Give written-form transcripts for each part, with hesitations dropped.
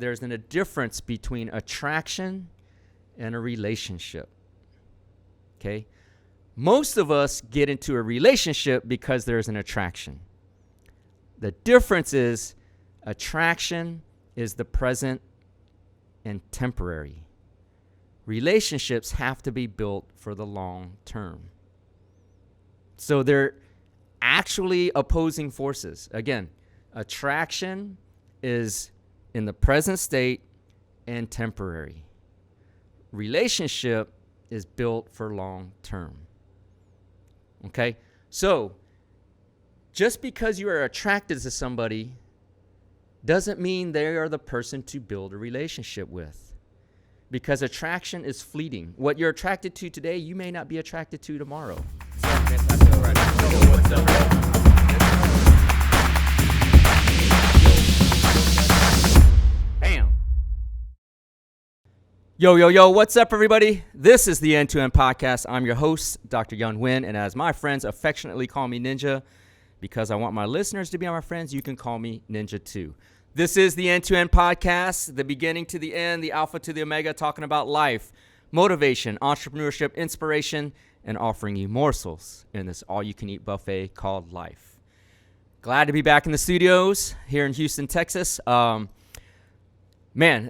There's a difference between attraction and a relationship. Okay? Most of us get into a relationship because there's an attraction. The difference is attraction is the present and temporary. Relationships have to be built for the long term. So they're actually opposing forces. Again, attraction is in the present state and temporary. Relationship is built for long term. Okay? So, just because you are attracted to somebody doesn't mean they are the person to build a relationship with. Because attraction is fleeting. What you're attracted to today, you may not be attracted to tomorrow. Bam. Yo, what's up, everybody? This is the End-to-End Podcast. I'm your host, Dr. Yun Win, and as my friends affectionately call me Ninja, because I want my listeners to be my friends, you can call me Ninja too. This is the End-to-End Podcast, the beginning to the end, the alpha to the omega, talking about life, motivation, entrepreneurship, inspiration, and offering you morsels in this all-you-can-eat buffet called life. Glad to be back in the studios here in Houston, Texas. Man,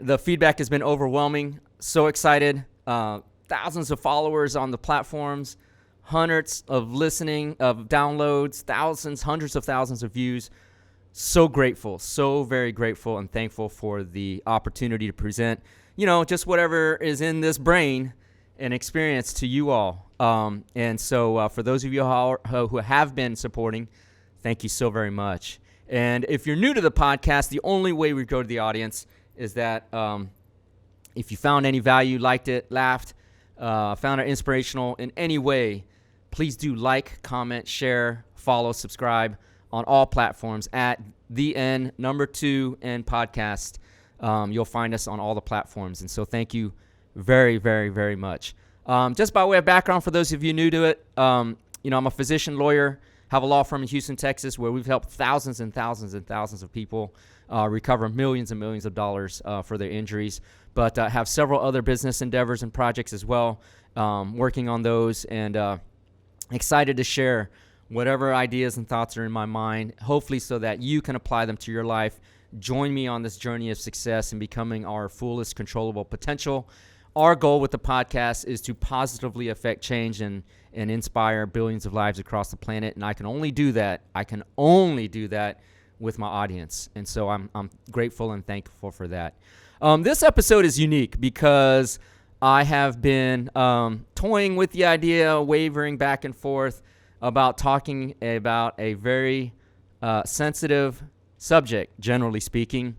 the feedback has been overwhelming. So excited. Thousands of followers on the platforms, hundreds of listening, of downloads, hundreds of thousands of views. So grateful, so very grateful and thankful for the opportunity to present, just whatever is in this brain and experience to you all. And so for those of you who have been supporting, thank you so very much. And if you're new to the podcast, the only way we go to the audience is that if you found any value, liked it, laughed, found it inspirational in any way, please do like, comment, share, follow, subscribe on all platforms at the N number 2 N podcast. You'll find us on all the platforms. And so thank you very, very, very much. Just by way of background, for those of you new to it, I'm a physician lawyer, have a law firm in Houston, Texas, where we've helped thousands and thousands and thousands of people recover millions and millions of dollars for their injuries, but have several other business endeavors and projects as well, working on those, and excited to share whatever ideas and thoughts are in my mind, hopefully so that you can apply them to your life. Join me on this journey of success and becoming our fullest controllable potential. Our goal with the podcast is to positively affect change and inspire billions of lives across the planet, and I can only do that with my audience, and so I'm grateful and thankful for that. This episode is unique because I have been toying with the idea, wavering back and forth about talking about a very sensitive subject, generally speaking,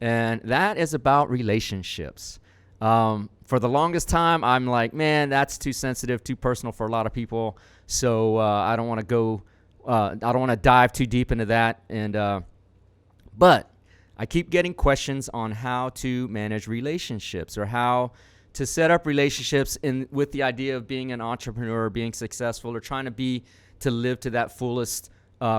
and that is about relationships. For the longest time, I'm like, man, that's too sensitive, too personal for a lot of people, so I don't want to go, I don't want to dive too deep into that, and but I keep getting questions on how to manage relationships or how to set up relationships with the idea of being an entrepreneur, being successful, or trying to live to that fullest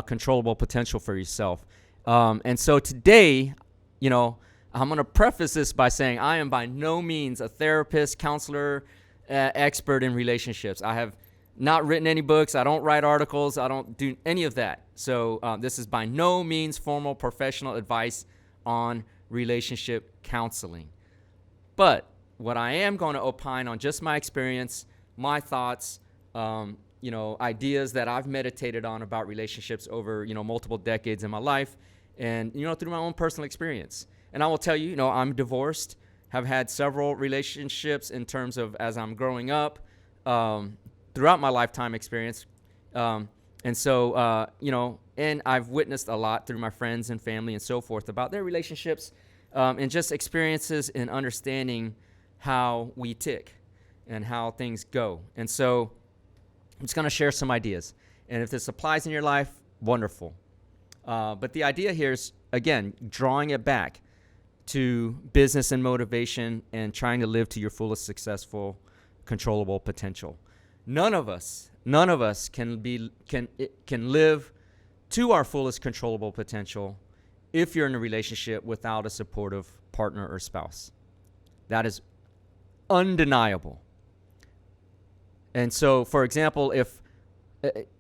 controllable potential for yourself. And so today, I'm going to preface this by saying I am by no means a therapist, counselor, expert in relationships. I have not written any books. I don't write articles. I don't do any of that. So this is by no means formal professional advice on relationship counseling. But what I am going to opine on just my experience, my thoughts, ideas that I've meditated on about relationships over, multiple decades in my life and, through my own personal experience. And I will tell you, I'm divorced, have had several relationships in terms of as I'm growing up, throughout my lifetime experience. And so, and I've witnessed a lot through my friends and family and so forth about their relationships and just experiences in understanding how we tick and how things go. And so I'm just going to share some ideas. And if this applies in your life, wonderful. But the idea here is, again, drawing it back to business and motivation and trying to live to your fullest successful, controllable potential. None of us can live to our fullest controllable potential if you're in a relationship without a supportive partner or spouse. That is undeniable. And so, for example, if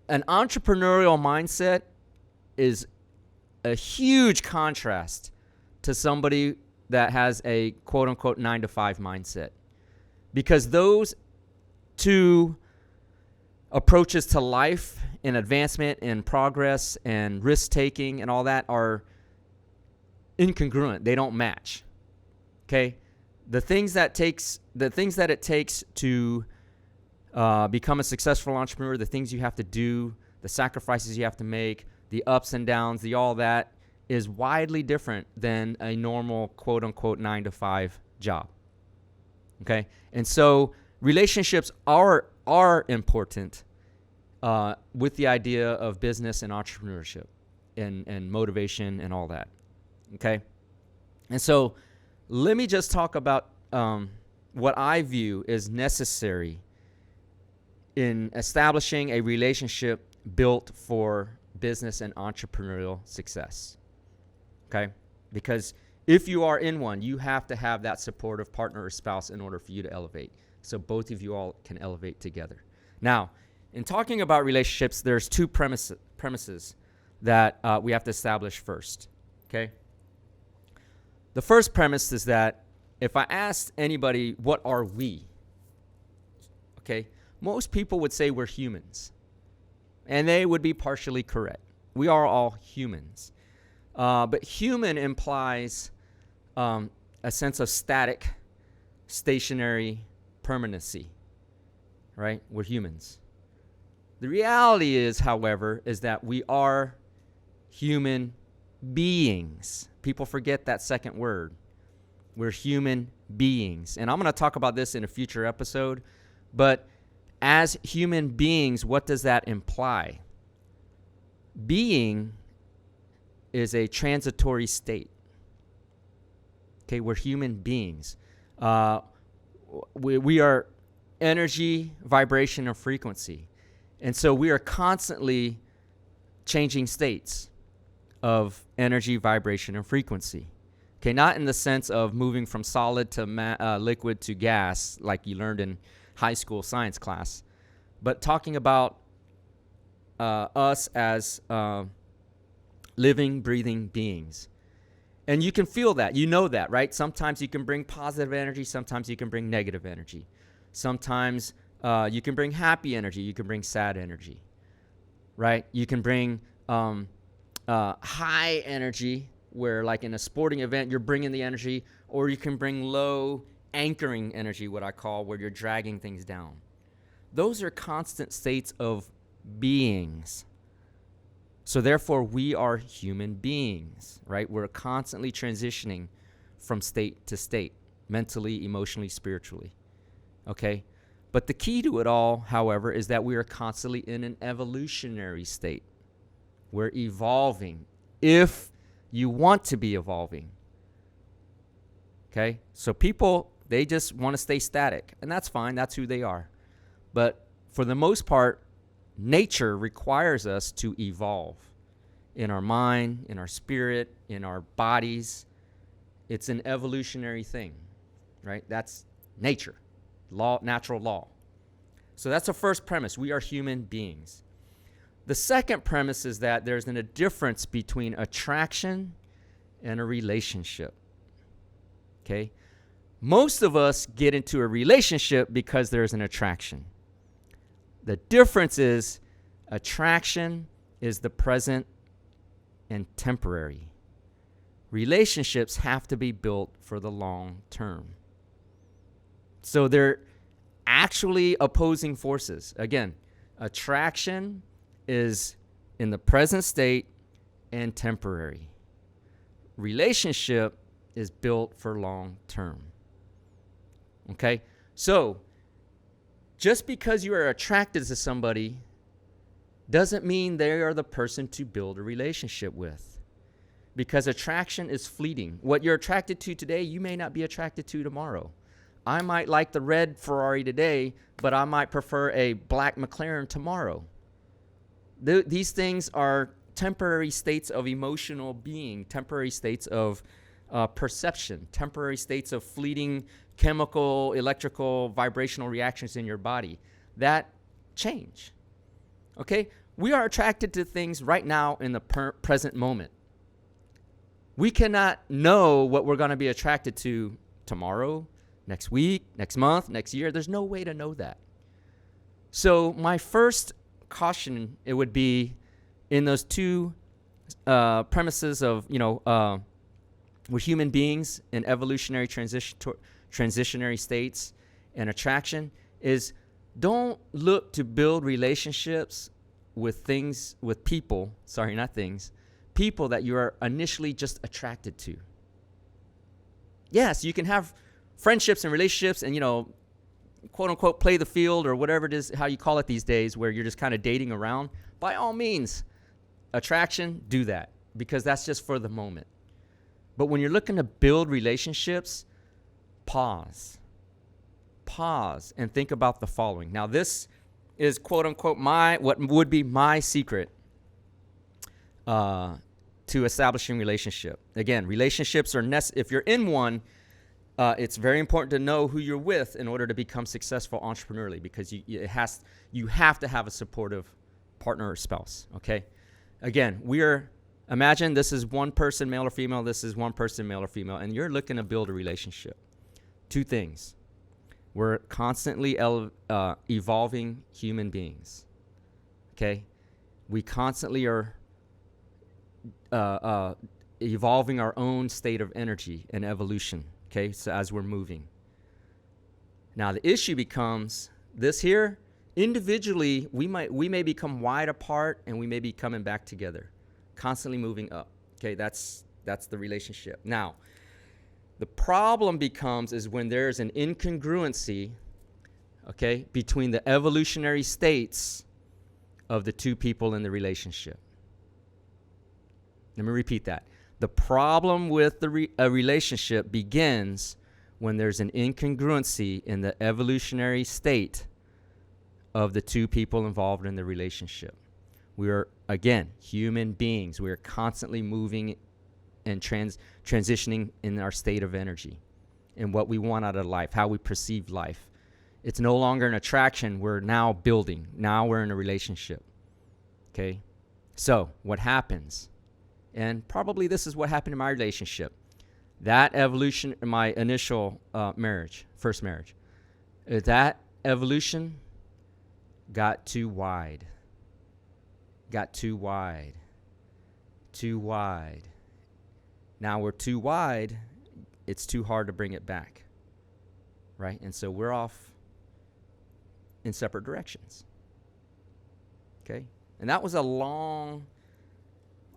an entrepreneurial mindset is a huge contrast to somebody that has a quote-unquote 9-to-5 mindset, because those two approaches to life and advancement and progress and risk-taking and all that are incongruent. They don't match. Okay? The things that it takes to become a successful entrepreneur, the things you have to do, the sacrifices you have to make, the ups and downs, the all that is widely different than a normal quote-unquote 9-to-5 job. Okay? And so relationships are important with the idea of business and entrepreneurship and motivation and all that. Okay? And so let me just talk about what I view is necessary in establishing a relationship built for business and entrepreneurial success. Okay? Because if you are in one, you have to have that supportive partner or spouse in order for you to elevate. So both of you all can elevate together. Now, in talking about relationships, there's two premises that we have to establish first. Okay? The first premise is that if I asked anybody, what are we? Okay? Most people would say we're humans. And they would be partially correct. We are all humans. But human implies a sense of static, stationary permanency. Right? We're humans. The reality is, however, is that we are human beings. People forget that second word. We're human beings. And I'm going to talk about this in a future episode. But as human beings, what does that imply? Being is a transitory state. Okay, we're human beings. We are energy, vibration, and frequency. And so we are constantly changing states of energy, vibration, and frequency. Okay, not in the sense of moving from solid to liquid to gas, like you learned in high school science class, but talking about us as living, breathing beings. And you can feel that. You know that, right? Sometimes you can bring positive energy. Sometimes you can bring negative energy. Sometimes you can bring happy energy. You can bring sad energy, right? You can bring high energy, where like in a sporting event, you're bringing the energy, or you can bring low anchoring energy, what I call, where you're dragging things down. Those are constant states of beings. So therefore, we are human beings, right? We're constantly transitioning from state to state, mentally, emotionally, spiritually, okay? But the key to it all, however, is that we are constantly in an evolutionary state. We're evolving if you want to be evolving, okay? So people, they just want to stay static, and that's fine. That's who they are. But for the most part, nature requires us to evolve in our mind, in our spirit, in our bodies. It's an evolutionary thing, right? That's nature, law, natural law. So that's the first premise. We are human beings. The second premise is that there's a difference between attraction and a relationship, okay? Most of us get into a relationship because there's an attraction. The difference is attraction is the present and temporary. Relationships have to be built for the long term. So they're actually opposing forces. Again, attraction is in the present state and temporary. Relationship is built for long term. Okay? So, just because you are attracted to somebody doesn't mean they are the person to build a relationship with. Because attraction is fleeting. What you're attracted to today, you may not be attracted to tomorrow. I might like the red Ferrari today, but I might prefer a black McLaren tomorrow. These things are temporary states of emotional being, temporary states of perception, temporary states of fleeting chemical, electrical, vibrational reactions in your body that change. Okay? We are attracted to things right now in the present moment. We cannot know what we're going to be attracted to tomorrow, next week, next month, next year. There's no way to know that. So my first caution, it would be in those two premises of, we're human beings in evolutionary transitionary states and attraction, is don't look to build relationships with people that you are initially just attracted to. Yes, you can have friendships and relationships and, quote unquote, play the field or whatever it is, how you call it these days, where you're just kind of dating around. By all means, attraction, do that, because that's just for the moment. But when you're looking to build relationships, pause and think about the following. Now, this is, quote unquote, what would be my secret to establishing relationship. Again, relationships are if you're in one, it's very important to know who you're with in order to become successful entrepreneurially, because you have to have a supportive partner or spouse. Okay. Again, imagine this is one person, male or female. This is one person, male or female, and you're looking to build a relationship. Two things. We're constantly evolving human beings. Okay. We constantly are evolving our own state of energy and evolution. Okay, so as we're moving. Now the issue becomes this here. Individually, we may become wide apart, and we may be coming back together, constantly moving up. Okay, that's the relationship. Now, the problem is when there's an incongruency, okay, between the evolutionary states of the two people in the relationship. Let me repeat that. The problem with a relationship begins when there's an incongruency in the evolutionary state of the two people involved in the relationship. We are, again, human beings. We are constantly moving and transitioning in our state of energy and what we want out of life, how we perceive life. It's no longer an attraction. We're now building. Now we're in a relationship. Okay? So what happens? And probably this is what happened in my relationship. That evolution in my initial first marriage, that evolution got too wide. Now we're too wide. It's too hard to bring it back. Right? And so we're off in separate directions. Okay? And that was a long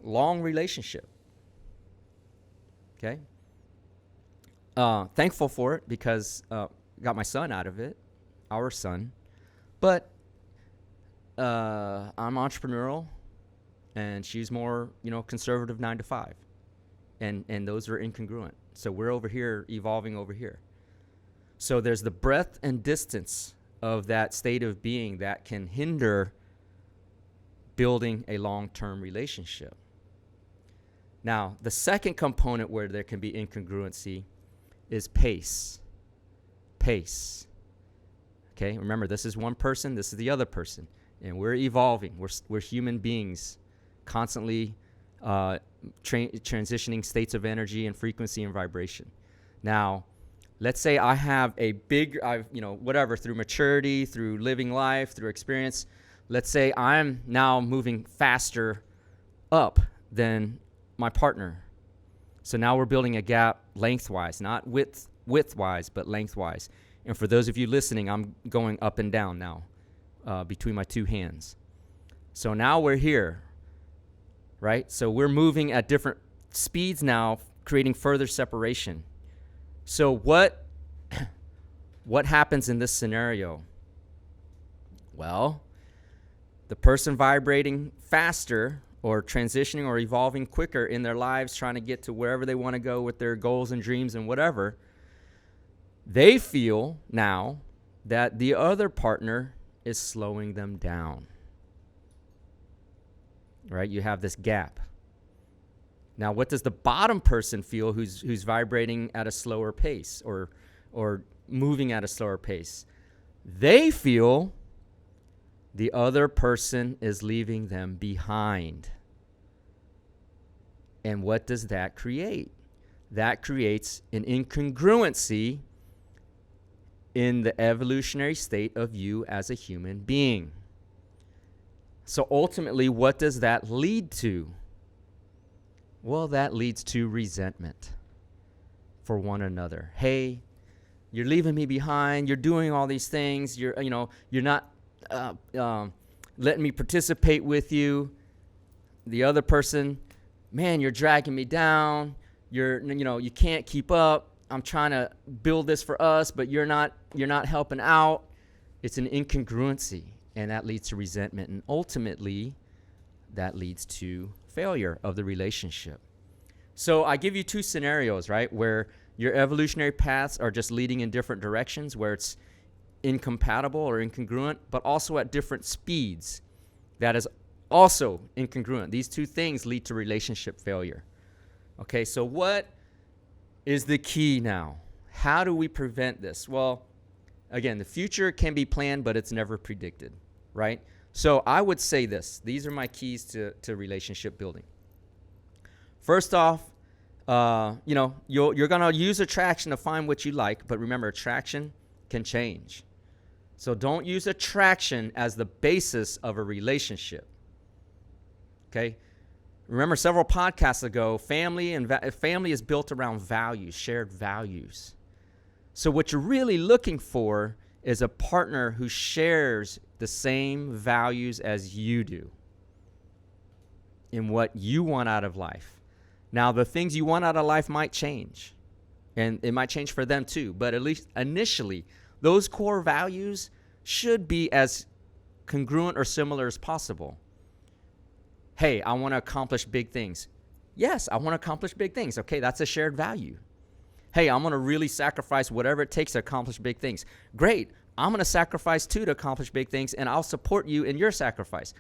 relationship. Okay? Thankful for it because got my son out of it, our son. But I'm entrepreneurial, and she's more, conservative 9 to 5. And those are incongruent. So we're over here evolving over here. So there's the breadth and distance of that state of being that can hinder building a long-term relationship. Now, the second component where there can be incongruency is pace. Okay, remember, this is one person, this is the other person, and we're evolving. We're human beings, constantly transitioning states of energy and frequency and vibration. Now, let's say I have through maturity, through living life, through experience, let's say I'm now moving faster up than my partner. So now we're building a gap lengthwise, not widthwise, but lengthwise. And for those of you listening, I'm going up and down now between my two hands. So now we're here, right? So we're moving at different speeds now, creating further separation. So what happens in this scenario? Well, the person vibrating faster or transitioning or evolving quicker in their lives, trying to get to wherever they want to go with their goals and dreams and whatever, they feel now that the other partner is slowing them down. right? You have this gap. Now, what does the bottom person feel who's vibrating at a slower pace or moving at a slower pace? They feel the other person is leaving them behind. And what does that create? That creates an incongruency in the evolutionary state of you as a human being. So ultimately, what does that lead to? Well, that leads to resentment for one another. Hey, you're leaving me behind. You're doing all these things. You're not letting me participate with you. The other person, man, you're dragging me down. You can't keep up. I'm trying to build this for us, but you're not helping out. It's an incongruency, and that leads to resentment, and ultimately that leads to failure of the relationship. So I give you two scenarios, right, where your evolutionary paths are just leading in different directions, where it's incompatible or incongruent, but also at different speeds. That is also incongruent. These two things lead to relationship failure. Okay, so what is the key now? How do we prevent this? Well, again, the future can be planned, but it's never predicted, right? So I would say this. These are my keys to relationship building. First off, you're going to use attraction to find what you like, but remember, attraction can change. So don't use attraction as the basis of a relationship, okay? Remember, several podcasts ago, family is built around values, shared values. So what you're really looking for is a partner who shares the same values as you do in what you want out of life. Now, the things you want out of life might change, and it might change for them too, but at least initially, those core values should be as congruent or similar as possible. Hey, I want to accomplish big things. Yes, I want to accomplish big things. Okay, that's a shared value. Hey, I'm going to really sacrifice whatever it takes to accomplish big things. Great. I'm going to sacrifice too to accomplish big things, and I'll support you in your sacrifice.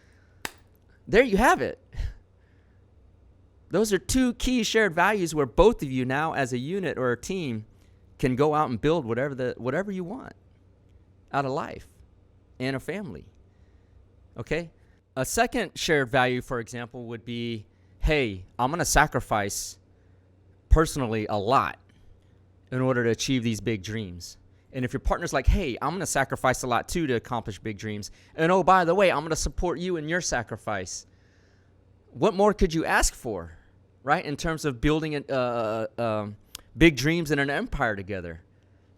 There you have it. Those are two key shared values where both of you now as a unit or a team can go out and build whatever you want out of life and a family. Okay? A second shared value, for example, would be, hey, I'm going to sacrifice personally a lot in order to achieve these big dreams. And if your partner's like, hey, I'm going to sacrifice a lot too to accomplish big dreams. And oh, by the way, I'm going to support you in your sacrifice. What more could you ask for, right? In terms of building big dreams and an empire together.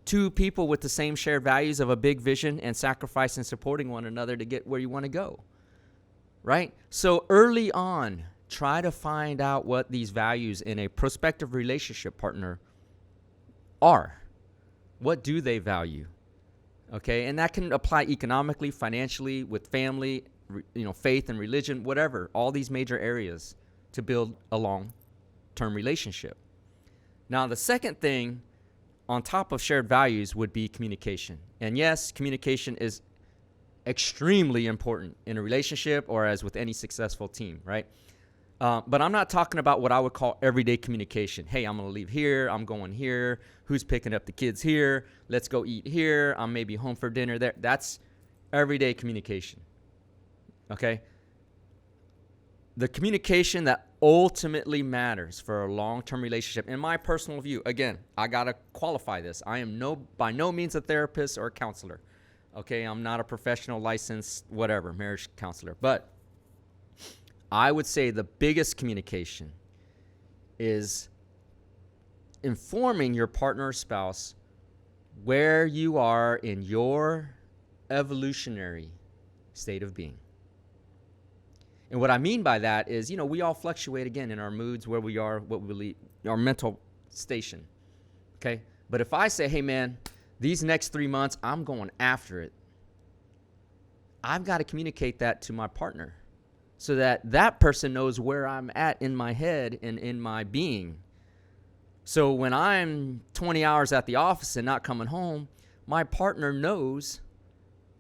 Two people with the same shared values of a big vision and sacrifice and supporting one another to get where you want to go, right? So early on, try to find out what these values in a prospective relationship partner are. What do they value? Okay, and that can apply economically, financially, with family, faith and religion, whatever, all these major areas to build a long-term relationship. Now, the second thing on top of shared values would be communication. And yes, communication is extremely important in a relationship or as with any successful team, right? But I'm not talking about what I would call everyday communication. Hey, I'm going to leave here. I'm going here. Who's picking up the kids here? Let's go eat here. I'm maybe home for dinner there. That's everyday communication. Okay? The communication that ultimately matters for a long-term relationship, in my personal view, again, I got to qualify this. I am by no means a therapist or a counselor. Okay? I'm not a professional licensed whatever, marriage counselor. But I would say the biggest communication is informing your partner or spouse where you are in your evolutionary state of being. And what I mean by that is, we all fluctuate again in our moods, where we are, what we believe, our mental station. Okay? But if I say, hey man, these next 3 months, I'm going after it, I've got to communicate that to my partner, so that person knows where I'm at in my head and in my being. So when I'm 20 hours at the office and not coming home, my partner knows,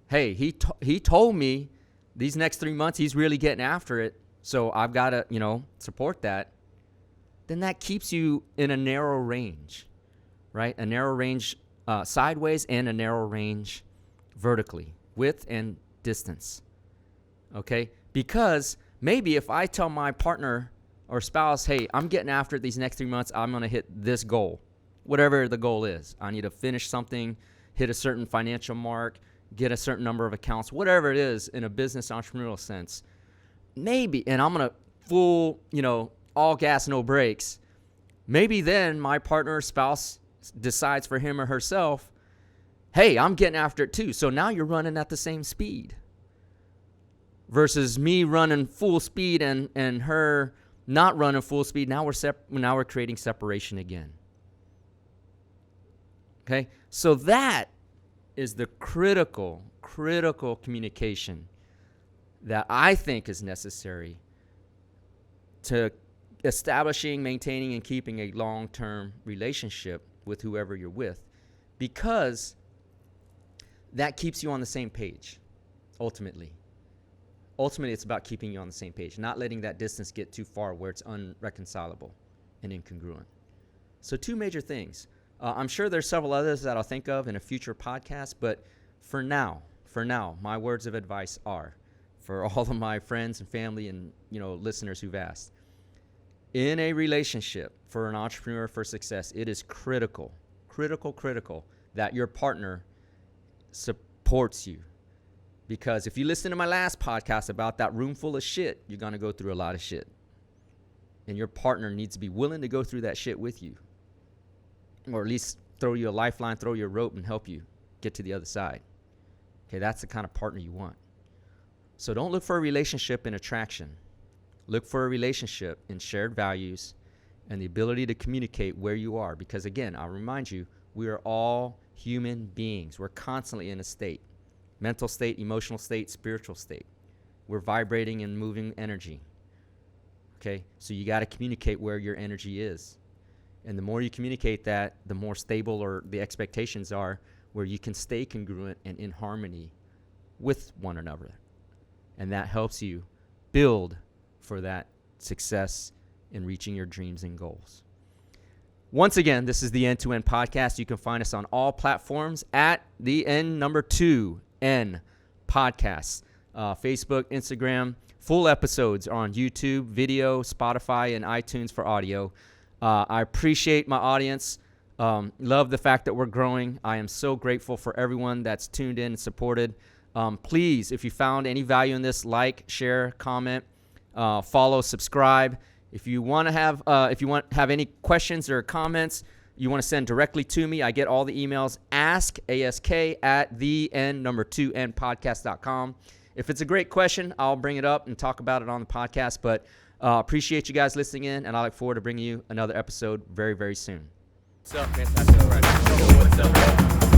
hey, he told me these next 3 months he's really getting after it, So I've got to, support that. Then that keeps you in a narrow range, right? A narrow range sideways and a narrow range vertically, width and distance, okay? Because maybe if I tell my partner or spouse, hey, I'm getting after it these next 3 months, I'm going to hit this goal, whatever the goal is. I need to finish something, hit a certain financial mark, get a certain number of accounts, whatever it is in a business entrepreneurial sense. Maybe, and I'm going to full, all gas, no brakes. Maybe then my partner or spouse decides for him or herself, hey, I'm getting after it too. So now you're running at the same speed versus me running full speed and her not running full speed. Now we're creating separation again. Okay? So that is the critical communication that I think is necessary to establishing, maintaining, and keeping a long-term relationship with whoever you're with, because that keeps you on the same page, ultimately. Ultimately, it's about keeping you on the same page, not letting that distance get too far where it's unreconcilable and incongruent. So 2 major things. I'm sure there's several others that I'll think of in a future podcast, but for now, my words of advice are, for all of my friends and family and listeners who've asked, in a relationship for an entrepreneur for success, it is critical that your partner supports you. Because if you listen to my last podcast about that room full of shit, you're going to go through a lot of shit. And your partner needs to be willing to go through that shit with you. Or at least throw you a lifeline, throw you a rope, and help you get to the other side. Okay, that's the kind of partner you want. So don't look for a relationship in attraction. Look for a relationship in shared values and the ability to communicate where you are. Because again, I'll remind you, we are all human beings. We're constantly in a state. Mental state, emotional state, spiritual state. We're vibrating and moving energy. Okay? So you got to communicate where your energy is. And the more you communicate that, the more stable or the expectations are where you can stay congruent and in harmony with one another. And that helps you build for that success in reaching your dreams and goals. Once again, this is the End-to-End Podcast. You can find us on all platforms at the N2N Podcast. Facebook, Instagram. Full episodes are on YouTube, video, Spotify, and iTunes for audio. I appreciate my audience. Love the fact that we're growing. I am so grateful for everyone that's tuned in and supported. Please, if you found any value in this, like, share, comment, follow, subscribe. If you want to have any questions or comments you want to send directly to me, I get all the emails. Ask at the N2N podcast.com. If it's a great question, I'll bring it up and talk about it on the podcast. But appreciate you guys listening in, and I look forward to bringing you another episode very, very soon. What's up, man? What's up,